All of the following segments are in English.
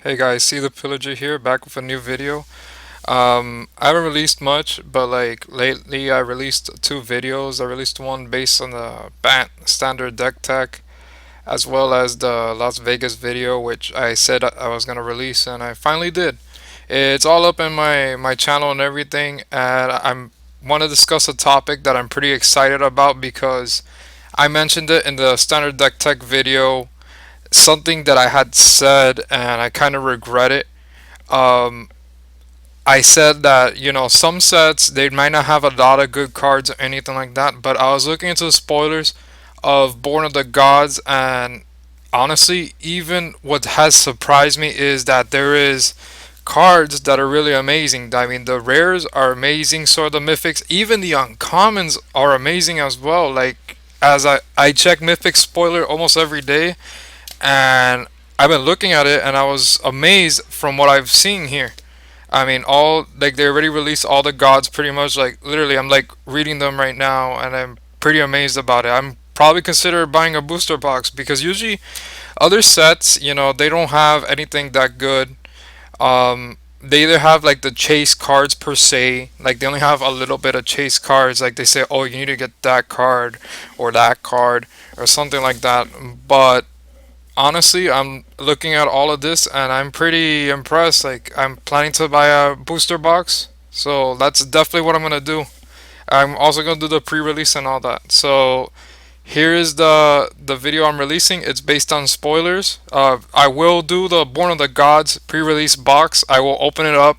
Hey guys, see the Pillager here, back with a new video. I haven't released much, but like lately I released two videos. I released one based on the BANT standard deck tech, as well as the Las Vegas video, which I said I was gonna release, and I finally did. It's all up in my channel and everything, and I'm want to discuss a topic that I'm pretty excited about because I mentioned it in the standard deck tech video, something that I had said, and I kind of regret it. Um, I said that some sets they might not have a lot of good cards or anything like that, but I was looking into the spoilers of Born of the Gods, and honestly, even what has surprised me is that there is cards that are really amazing. I mean, the rares are amazing, so are the mythics. Even the uncommons are amazing as well. Like as I check mythic spoiler almost every day, and I've been looking at it, and I was amazed from what I've seen here. I mean, all like they already released all the gods pretty much. Like literally, I'm like reading them right now, and I'm pretty amazed about it. I'm probably consider buying a booster box because usually other sets, they don't have anything that good. They either have like the chase cards per se, like they only have a little bit of chase cards. Like they say, oh, you need to get that card or something like that. But honestly, I'm looking at all of this and I'm pretty impressed. Like, I'm planning to buy a booster box, so that's definitely what I'm gonna do. I'm also gonna do the pre-release and all that. So here is the video I'm releasing. It's based on spoilers. I will do the Born of the Gods pre-release box. I will open it up.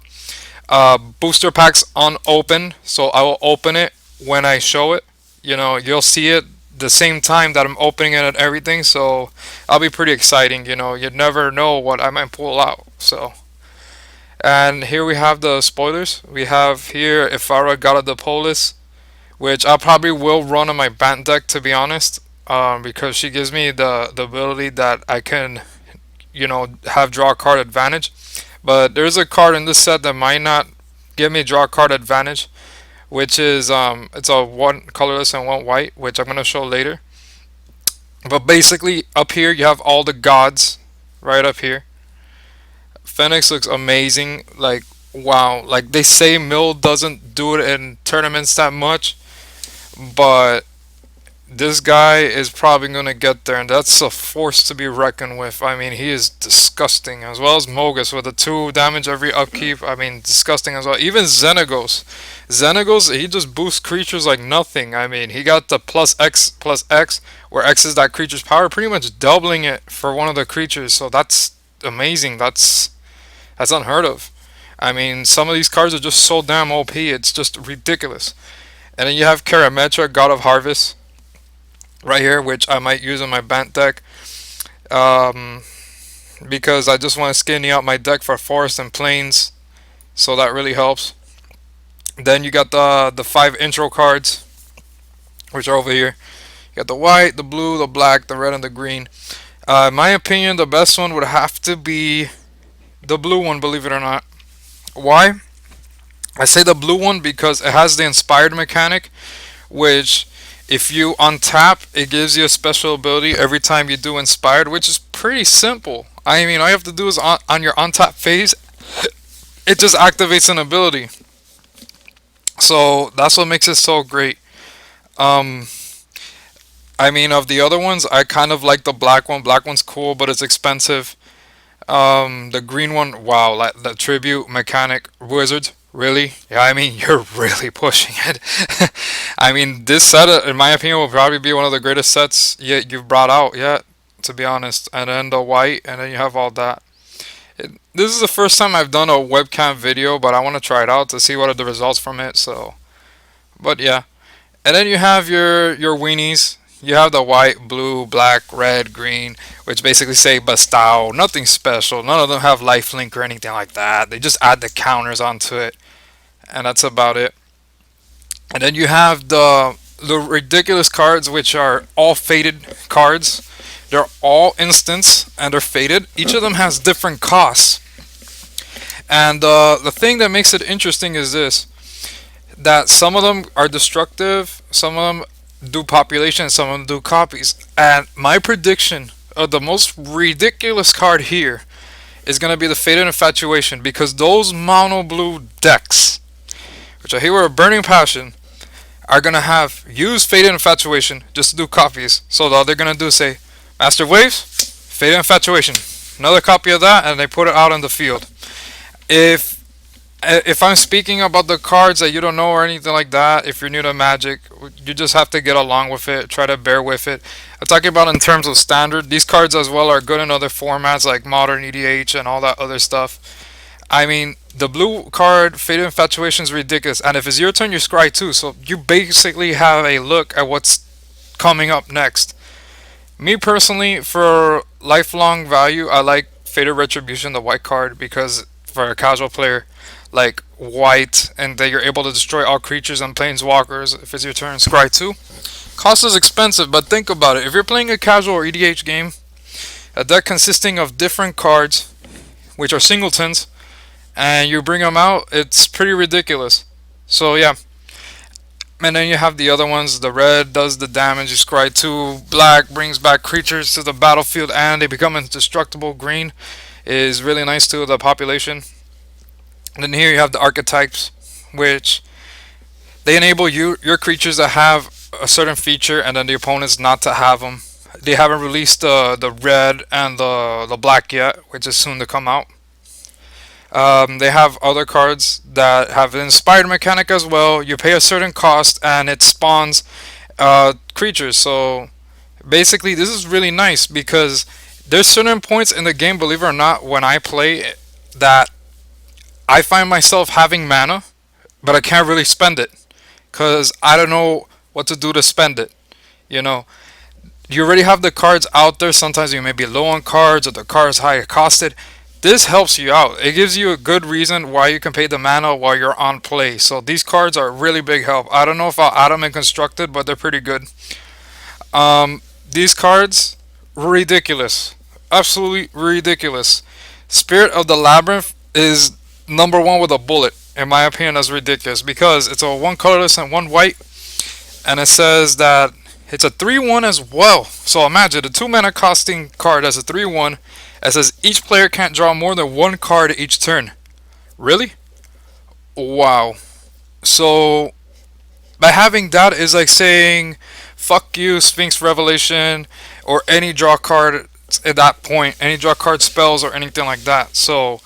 Booster packs unopened, so I will open it when I show it. You'll see it the same time that I'm opening it and everything, so I'll be pretty exciting. You never know what I might pull out. So, and here we have the spoilers. We have here Ifara God of the Polis, which I probably will run on my Bant deck, to be honest, because she gives me the ability that I can, have draw card advantage. But there's a card in this set that might not give me draw card advantage, which is it's a one colorless and one white, which I'm gonna show later. But basically, up here you have all the gods right up here. Phoenix looks amazing. Like, wow. Like, they say Mill doesn't do it in tournaments that much, but this guy is probably going to get there, and that's a force to be reckoned with. I mean, he is disgusting, as well as Mogus with the 2 damage every upkeep. I mean, disgusting as well. Even Xenagos. Xenagos, he just boosts creatures like nothing. I mean, he got the plus X, where X is that creature's power, pretty much doubling it for one of the creatures. So that's amazing. That's unheard of. I mean, some of these cards are just so damn OP. It's just ridiculous. And then you have Karametra, God of Harvest, right here, which I might use in my Bant deck, um, because I just want to skinny out my deck for Forest and Plains, so that really helps. Then you got the 5 intro cards, which are over here. You got the white, the blue, the black, the red, and the green. In my opinion, the best one would have to be the blue one, believe it or not. Why? I say the blue one because it has the inspired mechanic, which if you untap, it gives you a special ability every time you do inspired, which is pretty simple. I mean, all you have to do is on your untap phase, it just activates an ability. So that's what makes it so great. Um, I mean, of the other ones, I kind of like the black one. Black one's cool, but it's expensive. The green one, wow, like the tribute mechanic wizards. Really? Yeah, I mean, you're really pushing it. I mean, this set, in my opinion, will probably be one of the greatest sets yet you've brought out yet, to be honest. And then the white, and then you have all that. This is the first time I've done a webcam video, but I want to try it out to see what are the results from it. So, but yeah. And then you have your weenies. You have the white, blue, black, red, green, which basically say Bestow. Nothing special. None of them have lifelink or anything like that. They just add the counters onto it, and that's about it. And then you have the ridiculous cards, which are all faded cards. They're all instants and they're faded. Each of them has different costs. And the thing that makes it interesting is this: that some of them are destructive, some of them do population, some of them do copies. And my prediction of the most ridiculous card here is gonna be the Faded Infatuation, because those mono blue decks, which I hear were a burning passion, are gonna have use Faded Infatuation just to do copies. So all they're gonna do is say, Master Waves, Faded Infatuation, another copy of that, and they put it out on the field. If if I'm speaking about the cards that you don't know or anything like that, if you're new to Magic, you just have to get along with it. Try to bear with it. I'm talking about in terms of standard. These cards as well are good in other formats like Modern EDH and all that other stuff. I mean, the blue card, Faded Infatuation, is ridiculous. And if it's your turn, you scry too. So you basically have a look at what's coming up next. Me personally, for lifelong value, I like Faded Retribution, the white card, because for a casual player, like white, and that you're able to destroy all creatures and planeswalkers. If it's your turn, scry 2. Cost is expensive, but think about it. If you're playing a casual or EDH game, a deck consisting of different cards, which are singletons, and you bring them out, it's pretty ridiculous. So yeah. And then you have the other ones. The red does the damage, you scry 2. Black brings back creatures to the battlefield and they become indestructible. Green is really nice to the population. And then here you have the archetypes, which they enable your creatures to have a certain feature and then the opponents not to have them. They haven't released the red and the black yet, which is soon to come out. They have other cards that have an inspired mechanic as well. You pay a certain cost and it spawns creatures. So basically, this is really nice because there's certain points in the game, believe it or not, when I play that I find myself having mana, but I can't really spend it because I don't know what to do to spend it. You know, you already have the cards out there. Sometimes you may be low on cards or the card is high costed. This helps you out. It gives you a good reason why you can pay the mana while you're on play. So these cards are really big help. I don't know if I'll add them in constructed, but they're pretty good. These cards, ridiculous. Absolutely ridiculous. Spirit of the Labyrinth is number one with a bullet. In my opinion, that's ridiculous because it's a one colorless and one white, and it says that it's a 3/1 as well. So imagine a 2 mana costing card as a 3/1. It says each player can't draw more than one card each turn. Really? Wow. So by having that is like saying fuck you Sphinx Revelation or any draw card at that point, any draw card spells or anything like that. So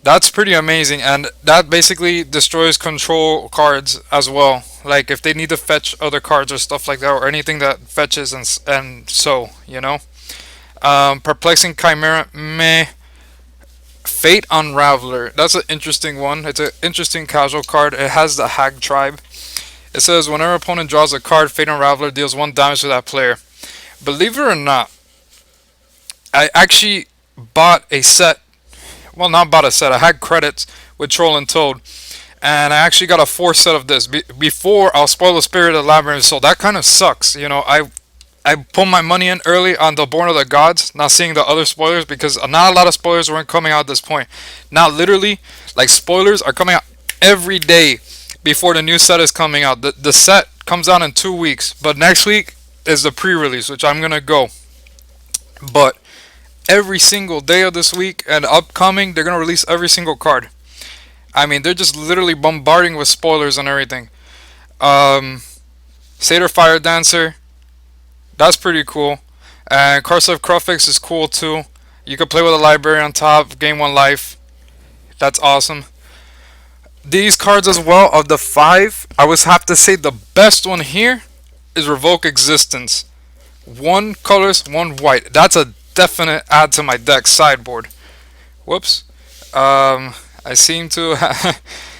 that's pretty amazing, and that basically destroys control cards as well. Like if they need to fetch other cards or stuff like that, or anything that fetches and so you know. Perplexing Chimera, meh. Fate Unraveler, that's an interesting one. It's an interesting casual card. It has the Hag Tribe. It says whenever opponent draws a card, Fate Unraveler deals 1 damage to that player. Believe it or not, I actually bought a set. Well, not bought a set. I had credits with Troll and Toad, and I actually got a 4 set of this. Before I'll spoil the Spirit of the Labyrinth, so that kind of sucks. You know, I put my money in early on the Born of the Gods, not seeing the other spoilers because not a lot of spoilers weren't coming out at this point. Now, literally, like spoilers are coming out every day before the new set is coming out. The set comes out in 2 weeks, but next week is the pre-release, which I'm gonna go. But every single day of this week and upcoming, they're gonna release every single card. I mean, they're just literally bombarding with spoilers and everything. Satyr Fire Dancer, that's pretty cool. And Curse of Crufix is cool too. You can play with a library on top, gain 1 life. That's awesome. These cards as well, of the 5, I would have to say the best one here is Revoke Existence. 1 colors, 1 white. That's a definite add to my deck sideboard. Whoops. I seem to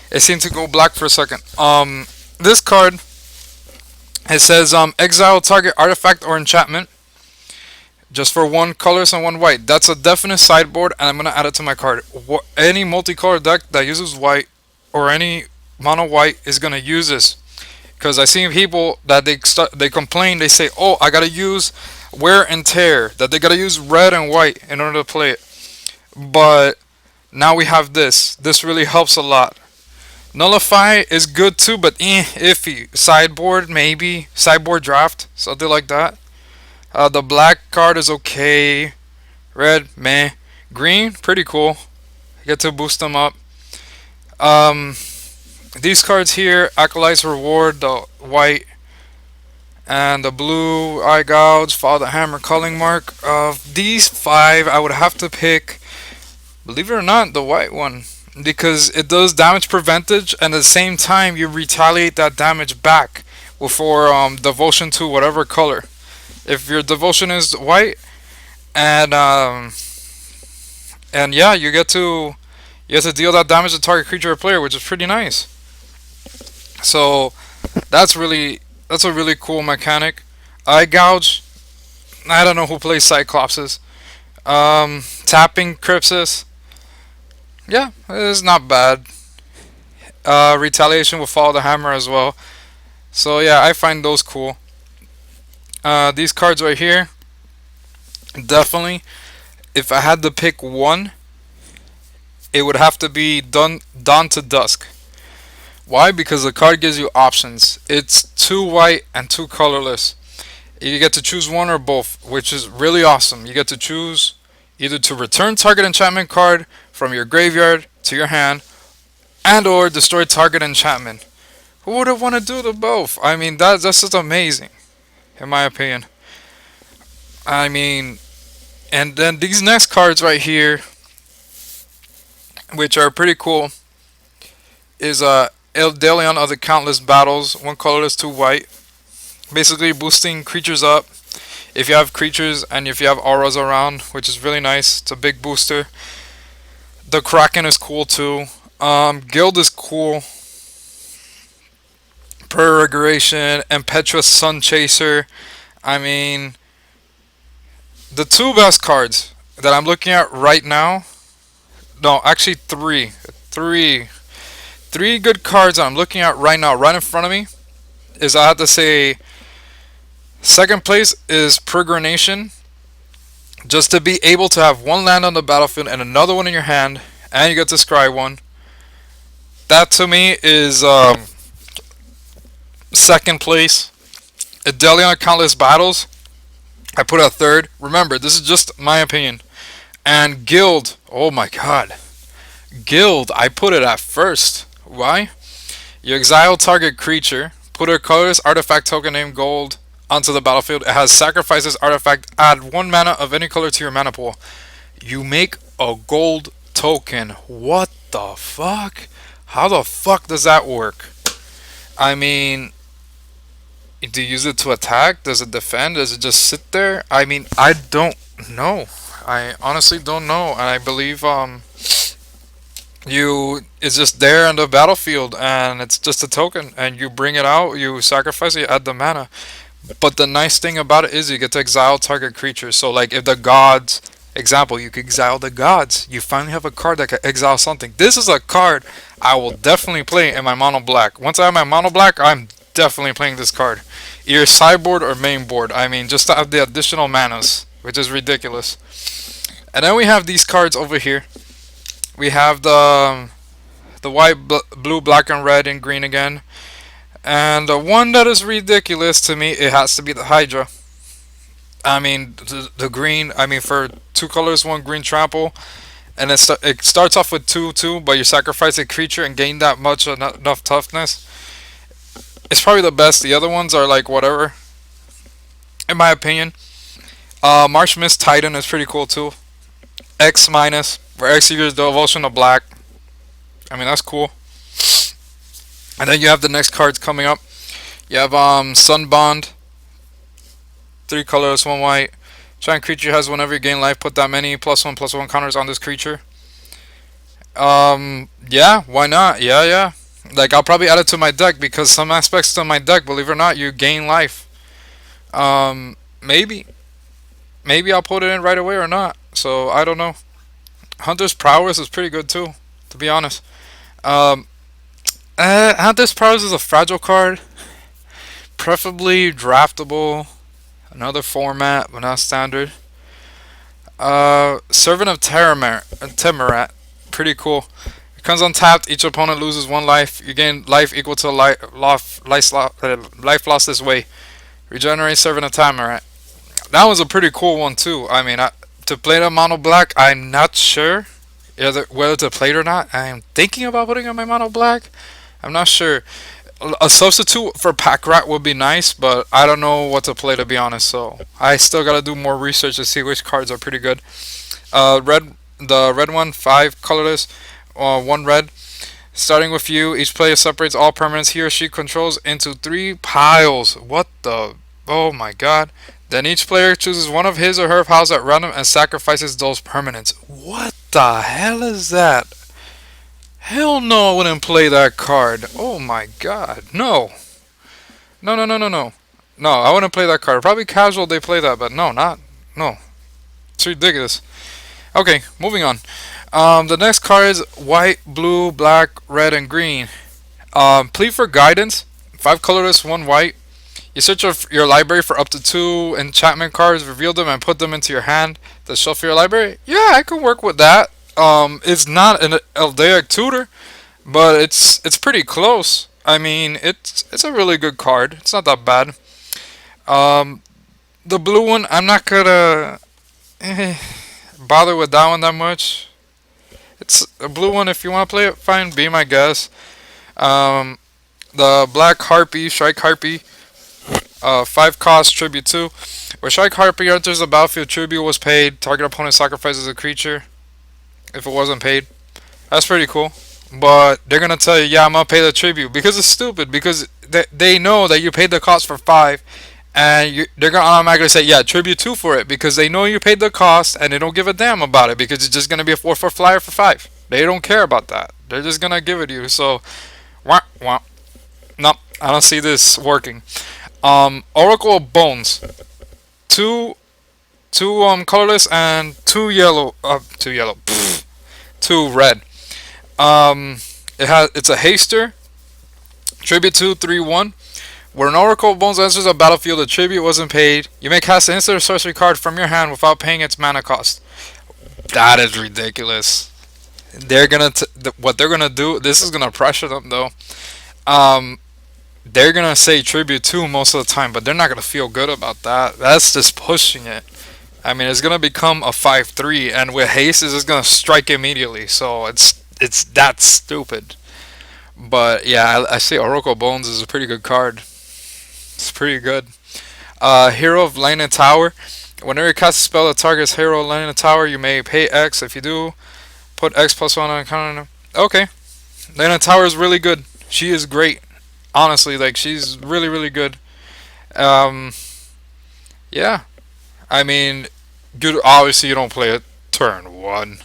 it seemed to go black for a second. This card, it says exile target artifact or enchantment just for 1 colors and 1 white. That's a definite sideboard, and I'm gonna add it to my card. Any multicolor deck that uses white or any mono white is gonna use this, because I see people that they complain. They say, "Oh, I gotta use wear and tear." That they gotta use red and white in order to play it. But now we have this. This really helps a lot. Nullify is good too, but iffy. Sideboard maybe. Sideboard draft, something like that. The black card is okay. Red, meh. Green, pretty cool. You get to boost them up. Um, these cards here, Acolyte's Reward, the white, and the blue, Eye Gouge, Follow the Hammer, Culling Mark. Of these five, I would have to pick, believe it or not, the white one. Because it does damage percentage, and at the same time, you retaliate that damage back for devotion to whatever color. If your devotion is white, and yeah, you get to deal that damage to target creature or player, which is pretty nice. So that's a really cool mechanic. Eye Gouge. I don't know who plays Cyclopses. Tapping Crypsis. Yeah, it's not bad. Retaliation will follow the hammer as well. So yeah, I find those cool. These cards right here, definitely. If I had to pick one, it would have to be Dawn to Dusk. Why? Because the card gives you options. It's two white and two colorless. You get to choose one or both, which is really awesome. You get to choose either to return target enchantment card from your graveyard to your hand, and or destroy target enchantment. Who would have want to do the both? I mean, that's just amazing, in my opinion. I mean, and then these next cards right here, which are pretty cool, is Eldelion of the Countless Battles, one colorless, two white. Basically boosting creatures up if you have creatures and if you have auras around, which is really nice. It's a big booster. The Kraken is cool too. Guild is cool. Peregrination, Impetuous Sun Chaser. I mean, the two best cards that I'm looking at right now. No, actually three good cards I'm looking at right now, right in front of me. Is I have to say, second place is Peregrination. Just to be able to have one land on the battlefield and another one in your hand, and you get to scry one. That to me is second place. Idelion Countless Battles, I put at third. Remember, this is just my opinion. And Guild, oh my god. Guild, I put it at first. Why? You exile target creature, put a colorless artifact token named Gold onto the battlefield. It has sacrifices artifact, add one mana of any color to your mana pool. You make a gold token. What the fuck? How the fuck does that work? I mean, do you use it to attack? Does it defend? Does it just sit there? I mean, I don't know. I honestly don't know. And I believe you it's just there on the battlefield and it's just a token and you bring it out, you sacrifice it, you add the mana. But the nice thing about it is you get to exile target creatures. So like if the gods, example, you could exile the gods. You finally have a card that can exile something. This is a card I will definitely play in my mono black. Once I have my mono black, I'm definitely playing this card. Either sideboard or main board. I mean, just to have the additional manas, which is ridiculous. And then we have these cards over here. We have the white, blue, black, and red, and green again. And the one that is ridiculous to me, it has to be the Hydra. I mean, the green, I mean, for two colors, one green trample. And it starts off with 2/2, but you sacrifice a creature and gain that much enough toughness. It's probably the best. The other ones are like whatever, in my opinion. Marsh Mist Titan is pretty cool too. X minus, where X equals devotion of black. I mean, that's cool. And then you have the next cards coming up. You have Sunbond, 3 colors, 1 white. Giant creature has whenever you gain life, put that many +1/+1 counters on this creature. Yeah, why not? Yeah. Like, I'll probably add it to my deck because some aspects to my deck, believe it or not, you gain life. Maybe. Maybe I'll put it in right away or not. So, I don't know. Hunter's Prowess is pretty good too, to be honest. Hunter's Prowess is a fragile card. Preferably draftable. Another format, but not standard. Servant of Temerat. Pretty cool. It comes untapped. Each opponent loses 1 life. You gain life equal to life lost this way. Regenerate Servant of Temerat. That was a pretty cool one too. I mean, To play the mono black, I'm not sure whether to play it or not. I am thinking about putting on my mono black. I'm not sure. A substitute for pack rat would be nice, but I don't know what to play to be honest. So I still gotta do more research to see which cards are pretty good. The red one, five colorless, one red. Starting with you, each player separates all permanents he or she controls into three piles. What the? Oh my god. Then each player chooses one of his or her piles at random and sacrifices those permanents. What the hell is that? Hell no, I wouldn't play that card. Oh my god. No. No, no, no, no, no. No, I wouldn't play that card. Probably casual they play that, but no, not. No. It's ridiculous. Okay, moving on. The next card is white, blue, black, red, and green. Plead for guidance. Five colorless, one white. You search your library for up to two enchantment cards, reveal them, and put them into your hand. The shuffle your library. Yeah, I can work with that. It's not an Eldaic tutor, but it's pretty close. I mean, it's a really good card. It's not that bad. Um, the blue one, I'm not gonna bother with that one that much. It's a blue one. If you want to play it, fine. Be my guest. Um, the black harpy, strike harpy. Five cost tribute two. Where strike harpy enters the battlefield, tribute was paid. Target opponent sacrifices a creature. If it wasn't paid, that's pretty cool. But they're gonna tell you, yeah, I'm gonna pay the tribute because it's stupid. Because they know that you paid the cost for five, and they're gonna automatically say, yeah, tribute two for it because they know you paid the cost and they don't give a damn about it because it's just gonna be a 4/4 flyer for five. They don't care about that. They're just gonna give it to you. So, wah, wah. No, I don't see this working. Oracle of Bones, two colorless and two yellow, two red. It's a haster. Tribute 2/3/1. Where an Oracle of Bones enters a battlefield, the tribute wasn't paid. You may cast an instant or sorcery card from your hand without paying its mana cost. That is ridiculous. What they're gonna do. This is gonna pressure them though. Um, they're gonna say tribute 2 most of the time, but they're not gonna feel good about that. That's just pushing it. I mean, it's gonna become a 5/3, and with haste, it's just gonna strike immediately. So it's that stupid. But yeah, I say Oracle Bones is a pretty good card. It's pretty good. Hero of Lane and Tower. Whenever you cast a spell that targets Hero of Lane and Tower, you may pay X. If you do, put X plus one on a counter. Okay, Lane and Tower is really good. She is great. Honestly, like she's really really good. Um, yeah. I mean, good. Obviously, you don't play it turn one.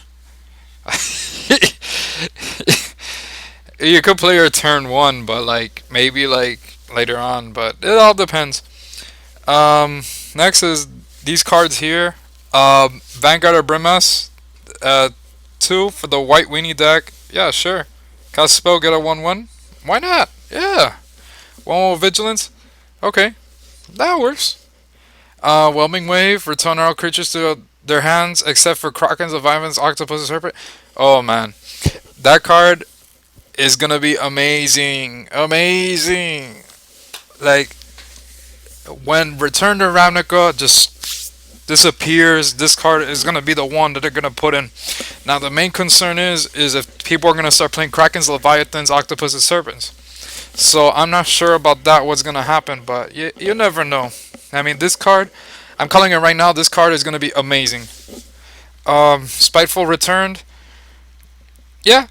You could play her turn one, but like maybe like later on. But it all depends. Next is these cards here. Vanguard or Brimmas. Uh, two for the white weenie deck. Yeah, sure. Cast spell, get a 1/1. Why not? Yeah. One more vigilance. Okay, that works. Whelming Wave. Return all creatures to their hands except for Krakens, Leviathans, Octopus, Serpent. Oh man, that card is gonna be amazing. Amazing. Like when Return to Ravnica just disappears, this card is gonna be the one that they're gonna put in. Now the main concern is if people are gonna start playing Krakens, Leviathans, Octopuses, Serpents. So I'm not sure about that. What's gonna happen, but you never know. I mean, this card, I'm calling it right now. This card is gonna be amazing. Spiteful Returned. Yeah,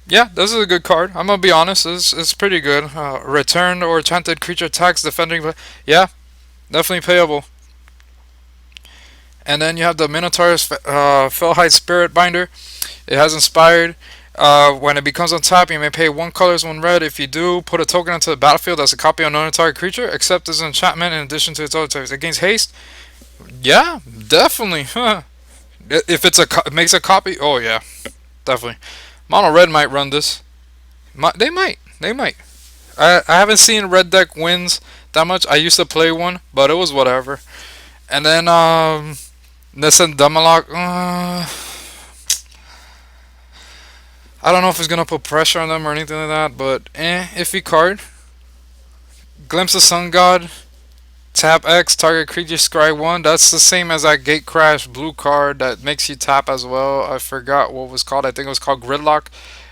yeah, this is a good card. I'm gonna be honest. It's pretty good. Returned or enchanted creature attacks defending. Yeah, definitely playable. And then you have the Minotaur's Fellhide Spirit Binder. It has inspired. When it becomes on top, you may pay one color, one red. If you do, put a token onto the battlefield as a copy of a non-target creature, except as an enchantment in addition to its other types. It gains haste. Yeah, definitely. Huh. If it makes a copy, oh yeah, definitely. Mono red might run this. They might. They might. I haven't seen red deck wins that much. I used to play one, but it was whatever. And then Nissan Demalok. I don't know if it's gonna put pressure on them or anything like that, but iffy card. Glimpse of Sun God. Tap X, target creature scry 1. That's the same as that Gate Crash blue card that makes you tap as well. I forgot what it was called. I think it was called Gridlock.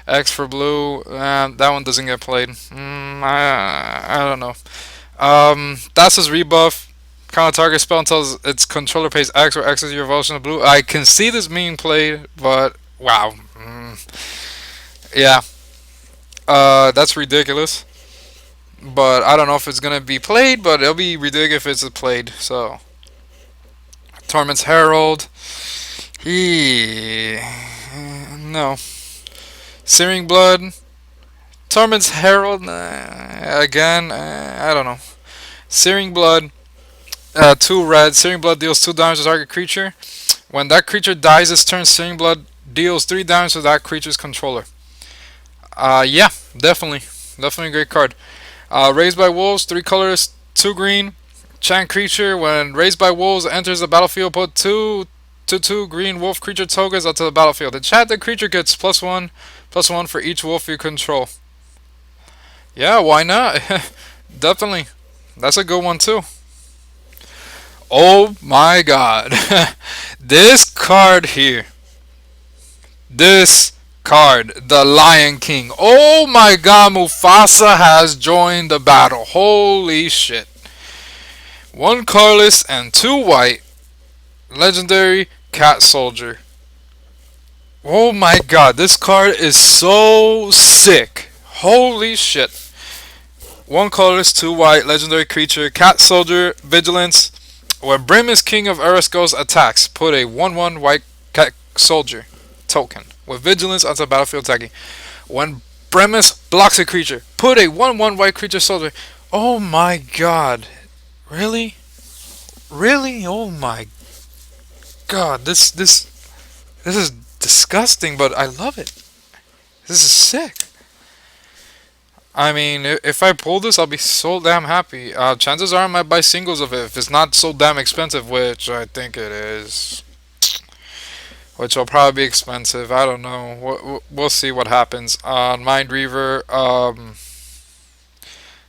X for blue. That one doesn't get played. I don't know. That's his rebuff. Counter target spell until its controller pays X or X is your evolution of blue. I can see this being played, but wow. Yeah. That's ridiculous. But I don't know if it's gonna be played, but it'll be ridiculous if it's played. So, Torment's Herald. He no. Searing Blood. Torment's Herald. Again, I don't know. Searing Blood. 2 red. Searing Blood deals 2 damage to target creature. When that creature dies this turn, Searing Blood deals 3 damage to that creature's controller. Yeah, definitely. Definitely a great card. Raised by Wolves, 3 colors, 2 green. Chant creature, when raised by wolves enters the battlefield, put 2 green wolf creature tokens onto the battlefield. Enchanted creature gets +1/+1 for each wolf you control. Yeah, why not? Definitely. That's a good one too. Oh my god. This card here. This card, the Lion King. Oh my god, Mufasa has joined the battle. Holy shit. 1 colorless and 2 white. Legendary Cat Soldier. Oh my god, this card is so sick. Holy shit. 1 colorless, 2 white, legendary creature, Cat Soldier, Vigilance. When Brim King of Eriscos attacks, put a 1/1 white Cat Soldier token with Vigilance onto the battlefield attacking. When Bremis blocks a creature, put a 1/1 white creature soldier. Oh my god. Really? Really? Oh my god. This is disgusting, but I love it. This is sick. I mean, if I pull this, I'll be so damn happy. Chances are I might buy singles of it if it's not so damn expensive, which I think it is. Which will probably be expensive. I don't know. We'll see what happens. On Mind Reaver,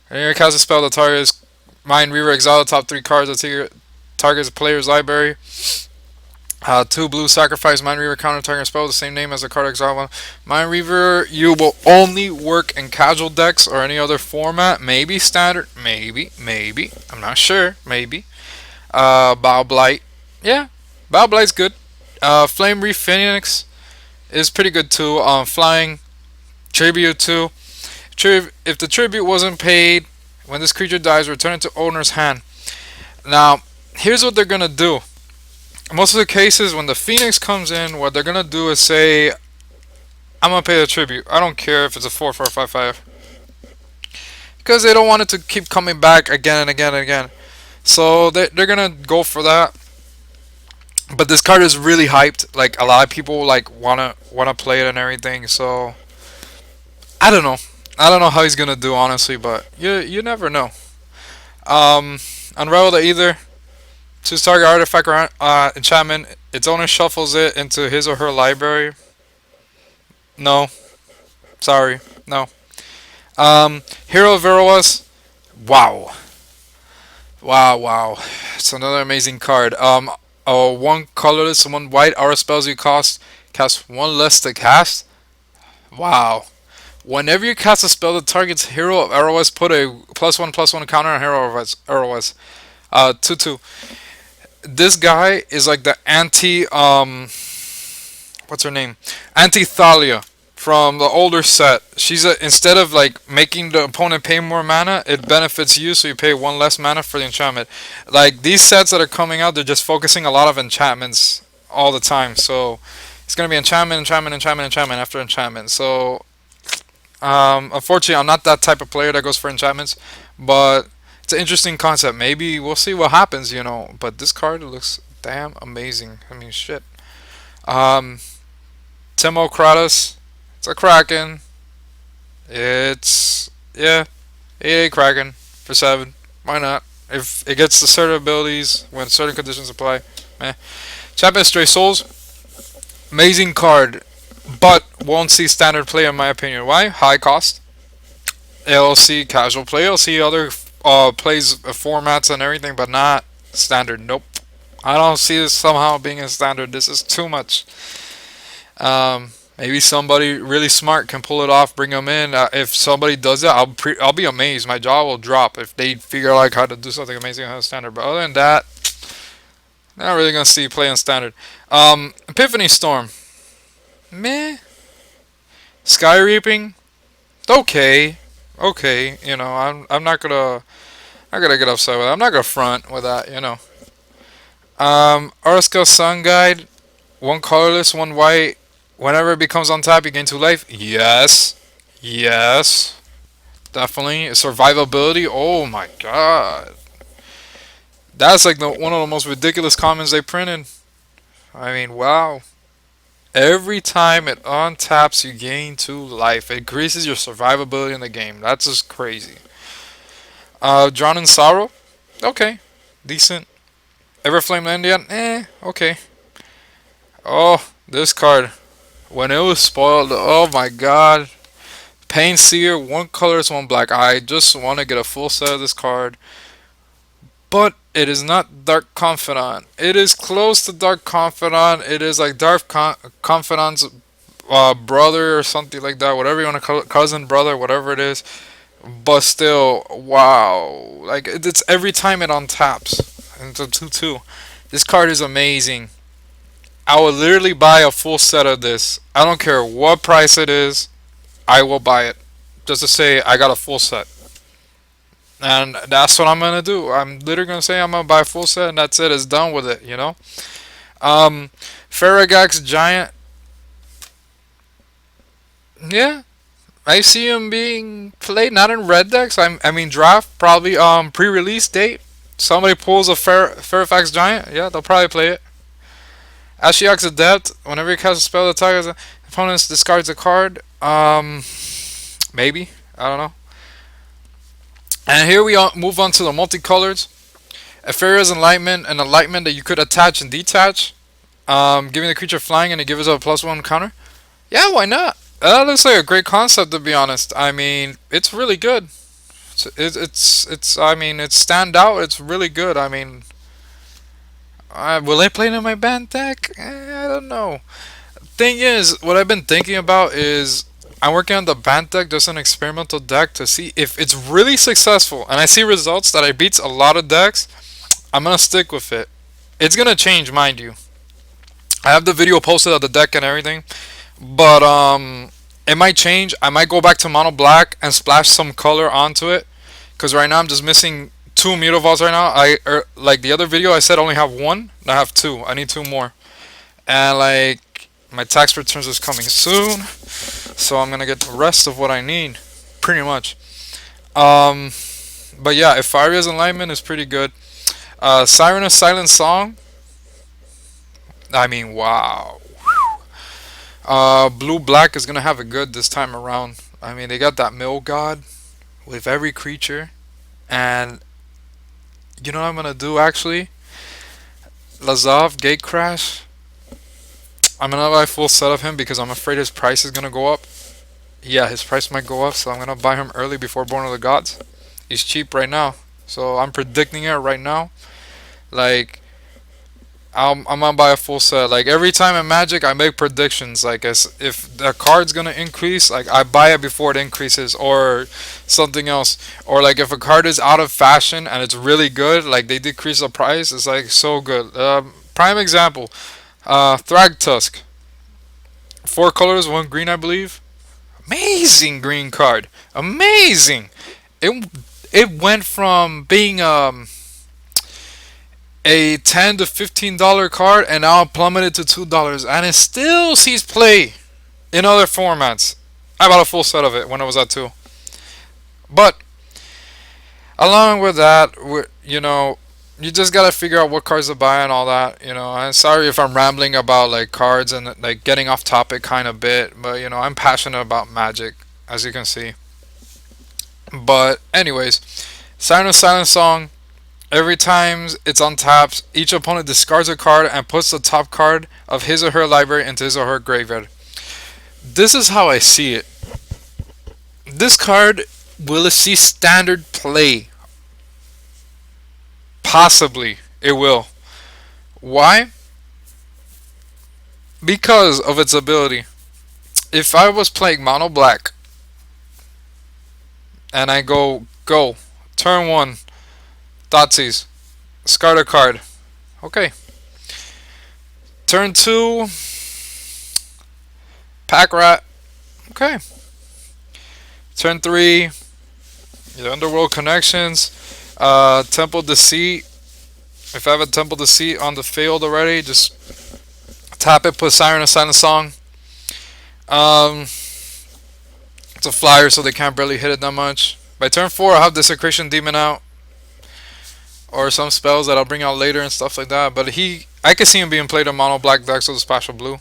when you cast a spell, the target is Mind Reaver, exile the top 3 cards of the target's player's library. 2 blue, sacrifice Mind Reaver, counter target spell, the same name as the card exile one. Mind Reaver, you will only work in casual decks or any other format. Maybe standard. Maybe. I'm not sure. Maybe. Bow Blight. Yeah. Bow Blight's good. Flame Reef Phoenix is pretty good too. Flying. Tribute too. If the tribute wasn't paid, when this creature dies, return it to owner's hand. Now, here's what they're gonna do. Most of the cases, when the Phoenix comes in, what they're gonna do is say, I'm gonna pay the tribute. I don't care if it's a 4/4 5/5. Because they don't want it to keep coming back again and again and again. So they're gonna go for that. But this card is really hyped. Like, a lot of people like wanna play it and everything. So I don't know. I don't know how he's gonna do, honestly, but you never know. Unravel the Ether. Choose target artifact or enchantment. Its owner shuffles it into his or her library. No. Sorry. No. Hero of Eros. Wow. Wow. It's another amazing card. 1 colorless, 1 white. Aura spells you cast 1 less to cast. Wow. Whenever you cast a spell that targets Hero of Eros, put a +1/+1 counter on Hero of Eros. 2/2. This guy is like the what's her name? Anti-Thalia from the older set. She's instead of like making the opponent pay more mana, it benefits you, so you pay 1 less mana for the enchantment. Like, these sets that are coming out, they're just focusing a lot of enchantments all the time. So it's gonna be enchantment after enchantment. So unfortunately, I'm not that type of player that goes for enchantments, but it's an interesting concept. Maybe we'll see what happens, But this card looks damn amazing. I mean, shit. Timo Kratos. It's a Kraken. It's, yeah, 8 Kraken for 7. Why not? If it gets the certain abilities when certain conditions apply. Champion Stray Souls. Amazing card, but won't see standard play in my opinion. Why? High cost. LLC casual play. I'll see other plays formats and everything, but not standard. Nope. I don't see this somehow being a standard. This is too much. Maybe somebody really smart can pull it off, bring them in. If somebody does it, I'll be amazed. My jaw will drop if they figure out how to do something amazing on standard. But other than that, not really gonna see you play on standard. Epiphany Storm, meh. Sky Reaping, okay, okay. I'm not gonna get upset with it. I'm not gonna front with that. Arska Sun Guide, one colorless, one white. Whenever it becomes on top, you gain 2 life. Yes, yes, definitely. Survivability. Oh my god, that's like one of the most ridiculous comments they printed. I mean, wow. Every time it untaps, you gain 2 life. It increases your survivability in the game. That's just crazy. Drawn in Sorrow. Okay. Decent. Everflame Landian. Okay. Oh, this card. When it was spoiled, oh my god. Pain Seer, one colorless, one black. I just want to get a full set of this card. But it is not Dark Confidant. It is close to Dark Confidant. It is like Confidant's brother or something like that. Whatever you want to call it. Cousin, brother, whatever it is. But still, wow. Like, it's every time it untaps. And it's a 2-2. This card is amazing. I would literally buy a full set of this. I don't care what price it is. I will buy it. Just to say I got a full set. And that's what I'm gonna do. I'm literally gonna say I'm gonna buy a full set, and that's it. It's done with it. Farragax Giant. Yeah, I see him being played, not in red decks. I mean draft, probably pre-release date. Somebody pulls a Fairfax Giant. Yeah, they'll probably play it. Ashiok's Adept. Whenever you cast a spell that targets opponents discards a card. Maybe. I don't know. And here we move on to the multicolors. Epheria's Enlightenment, an enlightenment that you could attach and detach. Giving the creature flying and it gives it a +1 counter. Yeah, why not? That looks like a great concept, to be honest. I mean, it's really good. I mean, it's stand out. It's really good. I mean, will I play it in my band deck? I don't know. Thing is, what I've been thinking about is I'm working on the band deck, just an experimental deck to see if it's really successful. And I see results that I beats a lot of decks. I'm gonna stick with it. It's gonna change, mind you. I have the video posted of the deck and everything, but it might change. I might go back to mono black and splash some color onto it, because right now I'm just missing 2 Mutavaults right now. Like the other video, I said I only have one. I have 2. I need 2 more, and like my tax returns is coming soon, so I'm gonna get the rest of what I need, pretty much. But yeah, Epharia's Enlightenment is pretty good. Siren of Silent Song. I mean, wow. Blue Black is gonna have it good this time around. I mean, they got that Mill God with every creature, and you know what I'm gonna do actually? Lazav Gate Crash. I'm gonna buy a full set of him because I'm afraid his price is gonna go up. Yeah, his price might go up, so I'm gonna buy him early before Born of the Gods. He's cheap right now, so I'm predicting it right now. Like, I'm gonna buy a full set. Like every time in Magic, I make predictions. Like as if the card's gonna increase, like I buy it before it increases, or something else. Or like if a card is out of fashion and it's really good, like they decrease the price. It's like so good. Prime example, Thragtusk. 4 colors, 1 green, I believe. Amazing green card. Amazing. It went from being a $10 to $15 card, and now plummeted to $2, and it still sees play in other formats. I bought a full set of it when it was at 2. But along with that, you just gotta figure out what cards to buy and all that. I'm sorry if I'm rambling about like cards and like getting off topic kind of bit, but I'm passionate about Magic, as you can see. But anyways, Siren of Silent Song. Every time it's untapped, each opponent discards a card and puts the top card of his or her library into his or her graveyard. This is how I see it. This card will see standard play. Possibly it will. Why? Because of its ability. If I was playing mono black and I go turn one Thoughtseize, discard a card. Okay. Turn two Pack Rat. Okay. Turn three the Underworld Connections, Temple Deceit. If I have a Temple Deceit on the field already, just tap it, put Siren of Silent Song. Um, it's a flyer, so they can't barely hit it that much. By turn 4, I'll have Desecration Demon out. Or some spells that I'll bring out later and stuff like that. But I can see him being played in mono black decks with a splash of blue.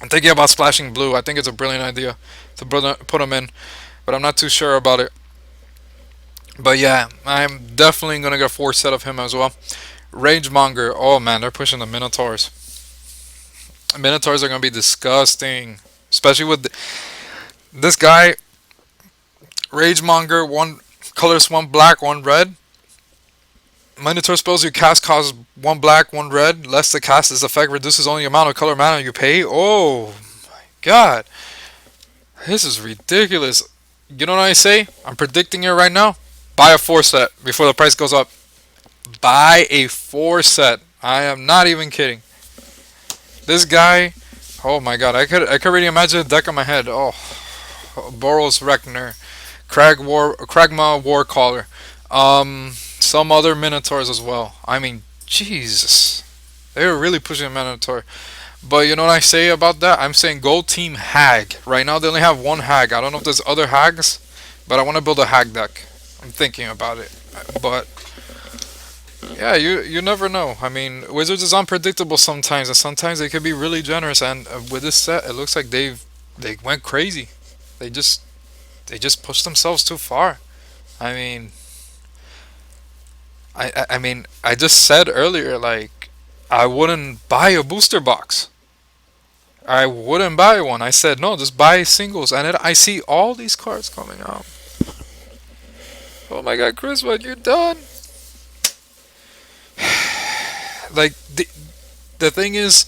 I'm thinking about splashing blue. I think it's a brilliant idea to put him in. But I'm not too sure about it. But yeah, I'm definitely going to get a 4 set of him as well. Ragemonger. Oh man, they're pushing the Minotaurs. Minotaurs are going to be disgusting. Especially with this guy. Ragemonger, one colors, one black, one red. Minotaur spells you cast cost one black, one red. Less the cast this effect reduces only the amount of color mana you pay. Oh my god. This is ridiculous. You know what I say? I'm predicting it right now. Buy a 4 set before the price goes up. Buy a 4 set. I am not even kidding. This guy, oh my god, I could already imagine a deck in my head. Oh, Boros Rekner, Kragma Warcaller, some other Minotaurs as well. I mean, Jesus, they were really pushing a Minotaur. But you know what I say about that? I'm saying go team Hag. Right now they only have one Hag. I don't know if there's other Hags, but I want to build a Hag deck. I'm thinking about it, but yeah, you never know. I mean, Wizards is unpredictable sometimes, and sometimes they can be really generous. And with this set, it looks like they went crazy. They just pushed themselves too far. I mean, I mean, I just said earlier, like, I wouldn't buy a booster box. I wouldn't buy one. I said no, just buy singles, and I see all these cards coming out. Oh my god, Chris, what you're done? Like the thing is,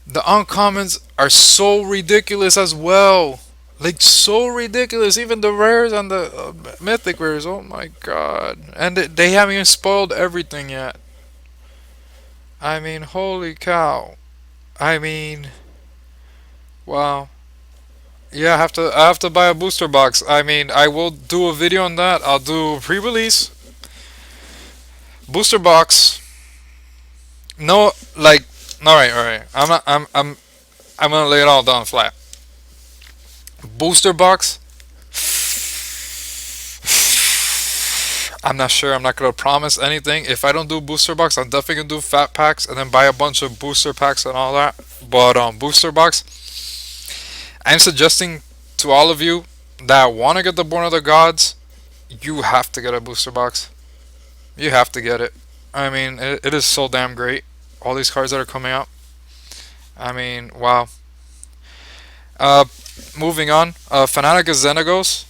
the uncommons are so ridiculous as well. Like so ridiculous. Even the rares and the mythic rares. Oh my god! And they haven't even spoiled everything yet. I mean, holy cow! I mean, wow. Yeah, I have to buy a booster box. I mean, I will do a video on that. I'll do pre-release booster box. No, like, all right. I'm gonna lay it all down flat. Booster box. I'm not sure. I'm not gonna promise anything. If I don't do booster box, I'm definitely gonna do fat packs and then buy a bunch of booster packs and all that. But booster box, I'm suggesting to all of you that want to get the Born of the Gods, you have to get a booster box. You have to get it. I mean, it is so damn great. All these cards that are coming out. I mean, wow. Uh, moving on. Fanatic is Xenagos.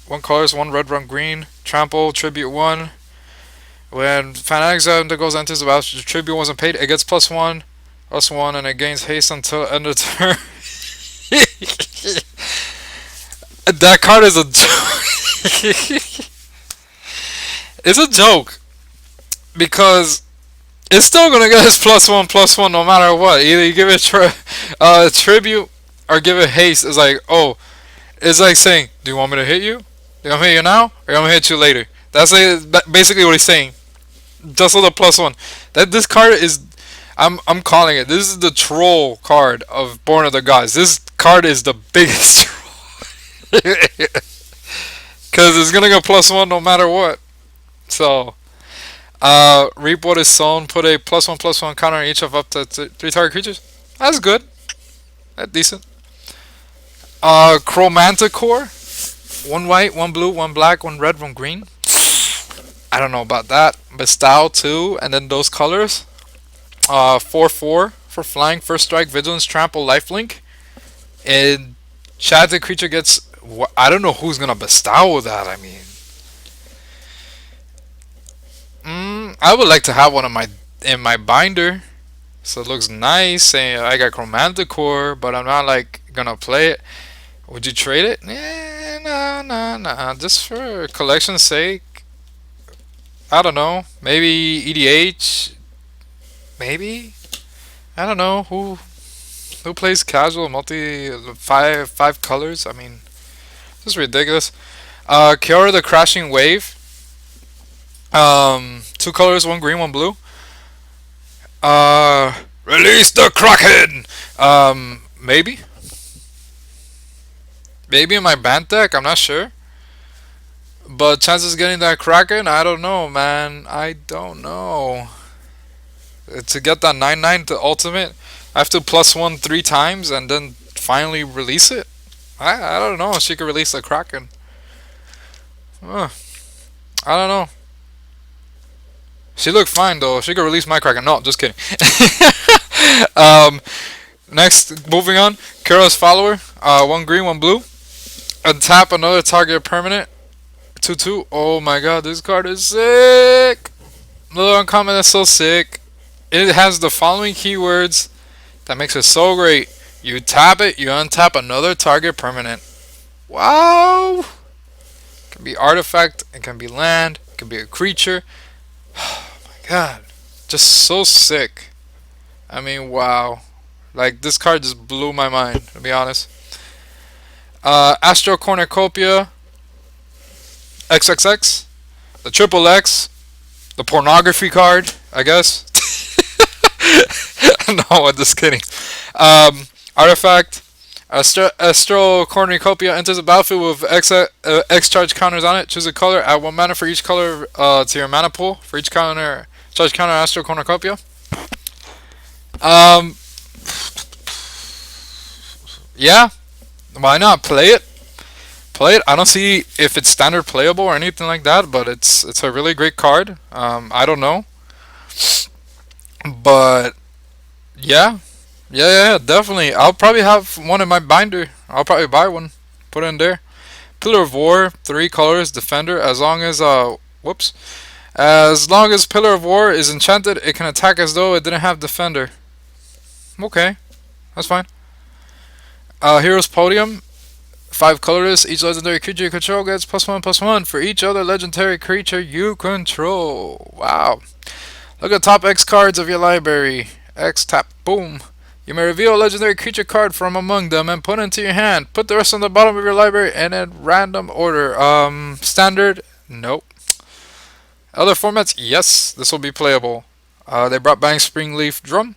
One colors, one red, one green. Trample, Tribute 1. When Fanatic Xenagos enters the battle, the Tribute wasn't paid, it gets +1, +1, and it gains haste until end of turn. That card is a joke. It's a joke. Because it's still gonna get his +1/+1 no matter what. Either you give it tribute or give it haste. It's like, oh, it's like saying, do you want me to hit you? Do you want me to hit you now, or do you want me to hit you later? That's basically what he's saying. Just with a +1. This card is, I'm calling it. This is the troll card of Born of the Gods. This card is the biggest troll because it's gonna go +1 no matter what. So. Reap what is sown. Put a +1/+1 counter on each of up to 3 target creatures. That's good. That's decent. Chromanticore. One white, one blue, one black, one red, one green. I don't know about that. Bestow 2, and then those colors. 4/4 for flying. First strike, vigilance, trample, lifelink. And the creature gets. I don't know who's gonna bestow that. I mean. I would like to have one in my binder, so it looks nice, and I got chromatic core, but I'm not like gonna play it. Would you trade it? No, no, no. Just for collection's sake. I don't know. Maybe EDH. Maybe. I don't know who plays casual multi five colors. I mean, this is ridiculous. Kiora the Crashing Wave. Two colors, one green, one blue. Release the Kraken. Maybe. Maybe in my band deck. I'm not sure. But chances of getting that Kraken, I don't know, man. I don't know. To get that 9/9 to ultimate, I have to plus one three times and then finally release it. I don't know if she could release the Kraken. Uh, I don't know. She looked fine though. She could release my Kraken. No, just kidding. um, Next, moving on. Kara's follower. One green, one blue. Untap another target permanent. 2/2. Oh my god, this card is sick. The uncommon is so sick. It has the following keywords that makes it so great. You tap it, you untap another target permanent. Wow! It can be artifact, it can be land, it can be a creature. Oh my god. Just so sick. I mean, wow. Like, this card just blew my mind, to be honest. Astro Cornucopia XXX. The Triple X. The pornography card, I guess. No, I'm just kidding. Artifact. Astro Cornucopia enters the battlefield with X charge counters on it. Choose a color. Add one mana for each color to your mana pool. For each counter, charge counter Astro Cornucopia. Um, yeah, why not play it? Play it. I don't see if it's standard playable or anything like that, but it's a really great card. I don't know, but yeah, yeah, definitely. I'll probably have one in my binder. I'll probably buy one, put it in there. Pillar of War, three colors, defender. Whoops. As long as Pillar of War is enchanted, it can attack as though it didn't have defender. Okay, that's fine. Hero's Podium, five colorless. Each legendary creature you control gets +1/+1 for each other legendary creature you control. Wow. Look at top X cards of your library. X tap, boom. You may reveal a legendary creature card from among them and put it into your hand. Put the rest on the bottom of your library in a random order. Standard? Nope. Other formats? Yes, this will be playable. They brought back Springleaf Drum.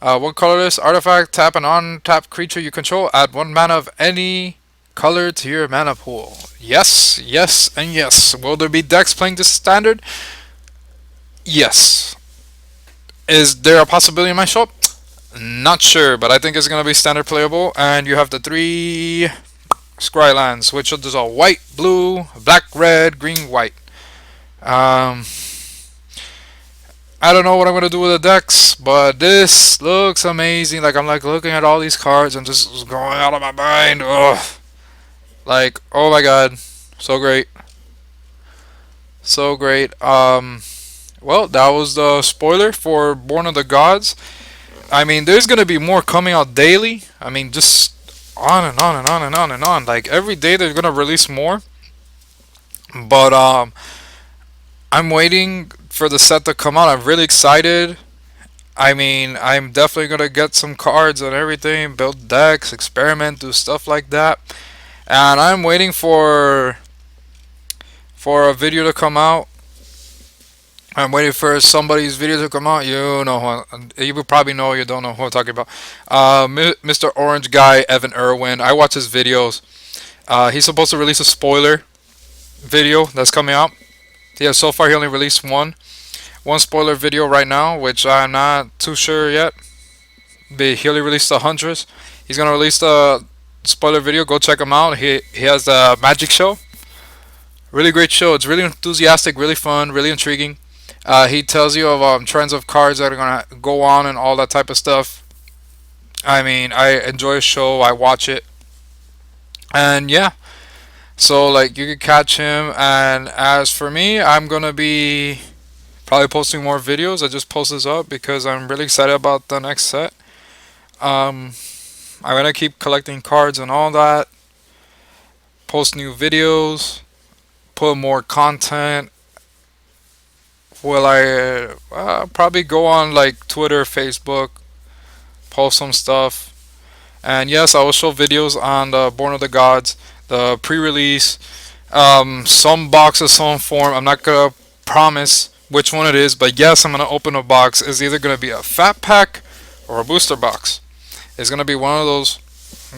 One colorless artifact, tap an on-tap creature you control, add one mana of any color to your mana pool. Yes, yes, and yes. Will there be decks playing this standard? Yes. Is there a possibility in my shop? Not sure, but I think it's going to be standard playable. And you have the three scry lands, which are just all white, blue, black, red, green, white. I don't know what I'm gonna do with the decks, but this looks amazing. Like I'm like looking at all these cards and just going out of my mind. Ugh. Like, oh my god, so great, so great. Well, that was the spoiler for Born of the Gods. I mean, there's gonna be more coming out daily. I mean, just on and on and on and on and on. Like every day they're gonna release more. But I'm waiting for the set to come out. I'm really excited. I mean, I'm definitely gonna get some cards and everything, build decks, experiment, do stuff like that. And I'm waiting for a video to come out. I'm waiting for somebody's video to come out. You know who you would probably know. You don't know who I'm talking about. Mr. Orange Guy, Evan Irwin. I watch his videos. He's supposed to release a spoiler video that's coming out. Yeah, so far he only released one spoiler video right now, which I'm not too sure yet. But he only released the hundreds. He's gonna release the spoiler video. Go check him out. He has a magic show. Really great show. It's really enthusiastic, really fun, really intriguing. He tells you of trends of cards that are gonna go on and all that type of stuff. I mean, I enjoy his show. I watch it, and yeah. So like you can catch him. And as for me, I'm gonna be Probably posting more videos. I just post this up because I'm really excited about the next set. Um, I'm gonna keep collecting cards and all that. Post new videos. Put more content. Will I probably go on like Twitter, Facebook, post some stuff. And yes, I will show videos on the Born of the Gods, the pre-release, some boxes, some form. I'm not gonna promise which one it is, but yes, I'm gonna open a box. It's either gonna be a fat pack or a booster box. It's gonna be one of those.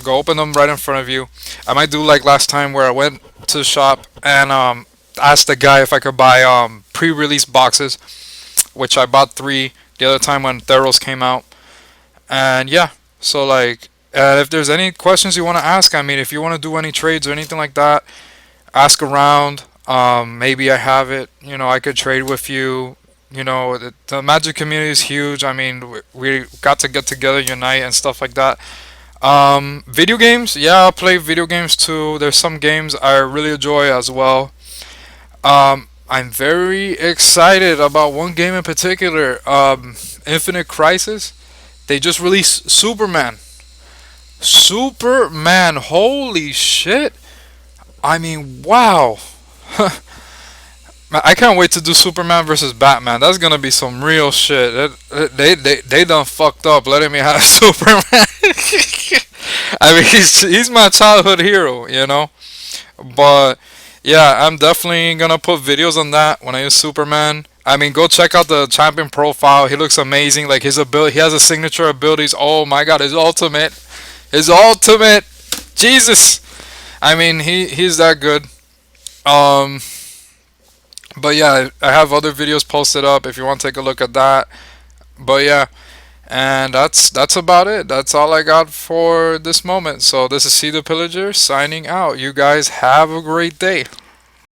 Go open them right in front of you. I might do like last time where I went to the shop and asked the guy if I could buy pre-release boxes, which I bought three the other time when Theros came out. And yeah, so like, if there's any questions you want to ask, I mean, if you want to do any trades or anything like that, ask around. Maybe I have it. You know, I could trade with you. You know, the Magic community is huge. I mean, we got to get together, unite, and stuff like that. Video games, yeah, I'll play video games too. There's some games I really enjoy as well. I'm very excited about one game in particular, Infinite Crisis. They just released Superman. Superman, holy shit! I mean, wow. Man, I can't wait to do Superman versus Batman. That's gonna be some real shit. They done fucked up letting me have Superman. I mean, he's my childhood hero, you know. But yeah, I'm definitely gonna put videos on that when I use Superman. I mean, go check out the champion profile. He looks amazing. Like his ability, he has a signature abilities. Oh my god, his ultimate. Jesus. I mean, he's that good. Um, but yeah, I have other videos posted up if you want to take a look at that. But yeah, and that's about it. That's all I got for this moment. So this is C the Pillager signing out. You guys have a great day.